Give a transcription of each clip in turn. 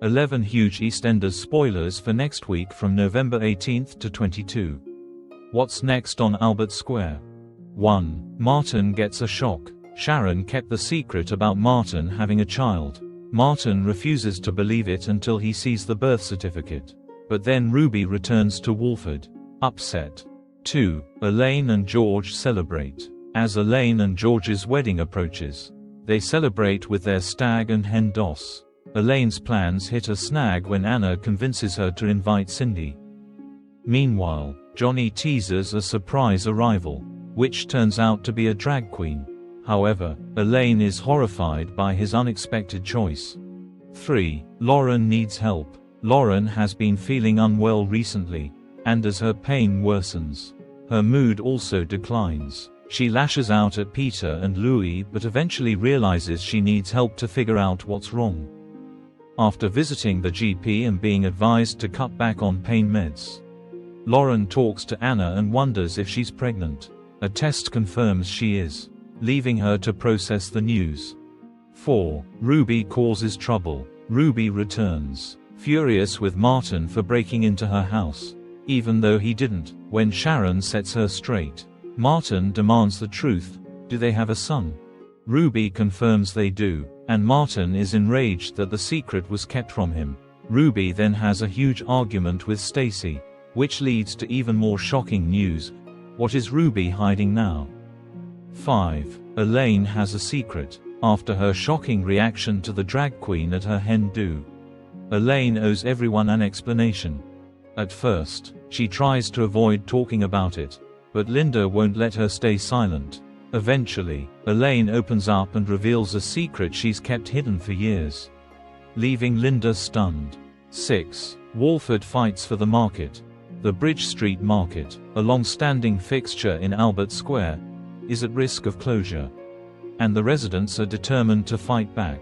11 huge EastEnders spoilers for next week from November 18th to 22. What's next on Albert Square? 1. Martin gets a shock. Sharon kept the secret about Martin having a child. Martin refuses to believe it until he sees the birth certificate. But then Ruby returns to Walford, upset. 2. Elaine and George celebrate. As Elaine and George's wedding approaches, they celebrate with their stag and hen doss. Elaine's plans hit a snag when Anna convinces her to invite Cindy. Meanwhile, Johnny teases a surprise arrival, which turns out to be a drag queen. However, Elaine is horrified by his unexpected choice. 3. Lauren needs help. Lauren has been feeling unwell recently, and as her pain worsens, her mood also declines. She lashes out at Peter and Louis but eventually realizes she needs help to figure out what's wrong. After visiting the GP and being advised to cut back on pain meds, Lauren talks to Anna and wonders if she's pregnant. A test confirms she is, leaving her to process the news. 4. Ruby causes trouble. Ruby returns, furious with Martin for breaking into her house, even though he didn't. When Sharon sets her straight, Martin demands the truth. Do they have a son? Ruby confirms they do, and Martin is enraged that the secret was kept from him. Ruby then has a huge argument with Stacy, which leads to even more shocking news. What is Ruby hiding now? 5. Elaine has a secret. After her shocking reaction to the drag queen at her hen do, Elaine owes everyone an explanation. At first, she tries to avoid talking about it, but Linda won't let her stay silent. Eventually, Elaine opens up and reveals a secret she's kept hidden for years, leaving Linda stunned. 6. Walford fights for the market. The Bridge Street Market, a long-standing fixture in Albert Square, is at risk of closure, and the residents are determined to fight back.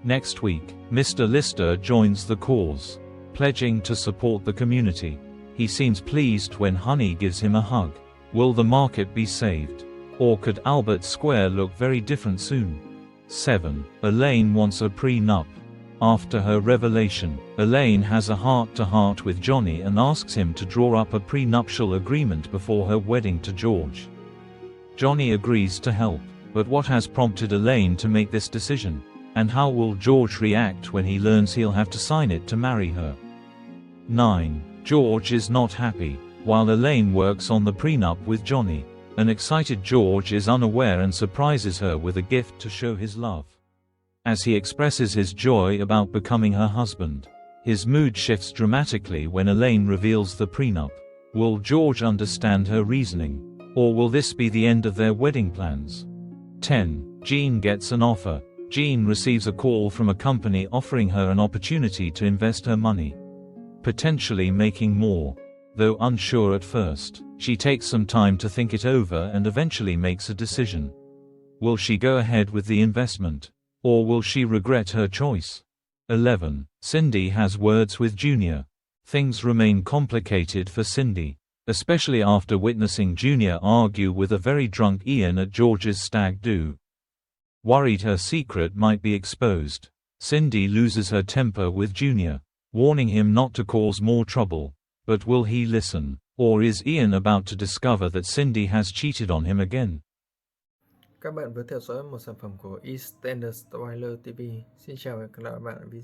Next week, Mr. Lister joins the cause, pledging to support the community. He seems pleased when Honey gives him a hug. Will the market be saved? Or could Albert Square look very different soon? 7. Elaine wants a prenup. After her revelation, Elaine has a heart-to-heart with Johnny and asks him to draw up a prenuptial agreement before her wedding to George. Johnny agrees to help, but what has prompted Elaine to make this decision? And how will George react when he learns he'll have to sign it to marry her? 9. George is not happy. While Elaine works on the prenup with Johnny, an excited George is unaware and surprises her with a gift to show his love. As he expresses his joy about becoming her husband, his mood shifts dramatically when Elaine reveals the prenup. Will George understand her reasoning? Or will this be the end of their wedding plans? 10. Jean gets an offer. Jean receives a call from a company offering her an opportunity to invest her money, potentially making more. Though unsure at first, she takes some time to think it over and eventually makes a decision. Will she go ahead with the investment? Or will she regret her choice? 11. Cindy has words with Junior. Things remain complicated for Cindy, especially after witnessing Junior argue with a very drunk Ian at George's stag do. Worried her secret might be exposed, Cindy loses her temper with Junior, warning him not to cause more trouble. But will he listen? Or is Ian about to discover that Cindy has cheated on him again? Các bạn vừa theo dõi một sản phẩm của EastEnders Spoiler TV. Xin chào và hẹn gặp lại các bạn ở video